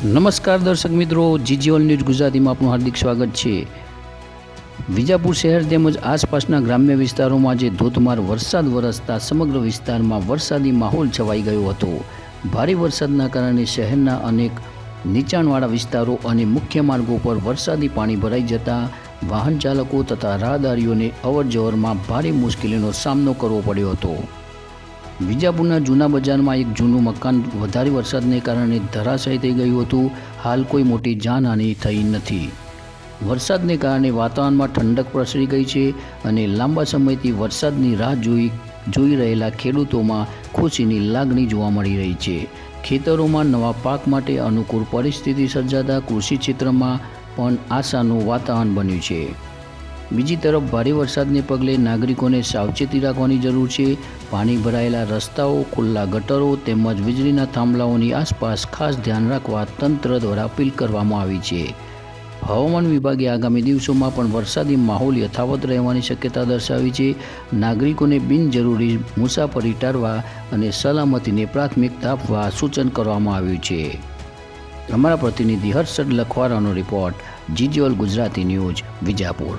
નમસ્કાર દર્શક મિત્રો, જીજીઓલ ન્યૂઝ ગુજરાતીમાં આપનું હાર્દિક સ્વાગત છે। વિજાપુર શહેર તેમજ આસપાસના ગ્રામ્ય વિસ્તારોમાં આજે ધોધમાર વરસાદ વરસતા સમગ્ર વિસ્તારમાં વરસાદી માહોલ છવાઈ ગયો હતો। ભારે વરસાદના કારણે શહેરના અનેક નીચાણવાળા વિસ્તારો અને મુખ્ય માર્ગો પર વરસાદી પાણી ભરાઈ જતા વાહન ચાલકો તથા રાહદારીઓને અવરજવરમાં ભારે મુશ્કેલીનો સામનો કરવો પડ્યો હતો। વિજાપુરના જૂના બજારમાં એક જૂનું મકાન વધારે વરસાદને કારણે ધરાશાયી થઈ ગયું હતું। હાલ કોઈ મોટી જાનહાનિ થઈ નથી। વરસાદને કારણે વાતાવરણમાં ઠંડક પ્રસરી ગઈ છે અને લાંબા સમયથી વરસાદની રાહ જોઈ રહેલા ખેડૂતોમાં ખુશીની લાગણી જોવા મળી રહી છે। ખેતરોમાં નવા પાક માટે અનુકૂળ પરિસ્થિતિ સર્જાતા કૃષિ ક્ષેત્રમાં પણ આશાનું વાતાવરણ બન્યું છે। બીજી તરફ ભારે વરસાદને પગલે નાગરિકોને સાવચેતી રાખવાની જરૂર છે। પાણી ભરાયેલા રસ્તાઓ, ખુલ્લા ગટરો તેમજ વીજળીના થાંભલાઓની આસપાસ ખાસ ધ્યાન રાખવા તંત્ર દ્વારા અપીલ કરવામાં આવી છે। હવામાન વિભાગે આગામી દિવસોમાં પણ વરસાદી માહોલ યથાવત રહેવાની શક્યતા દર્શાવી છે। નાગરિકોને બિનજરૂરી મુસાફરી ટાળવા અને સલામતીને પ્રાથમિકતા આપવા સૂચન કરવામાં આવ્યું છે। અમારા પ્રતિનિધિ હર્ષદ લખવારાનો રિપોર્ટ, જીજીઓલ ગુજરાતી ન્યૂઝ, વિજાપુર।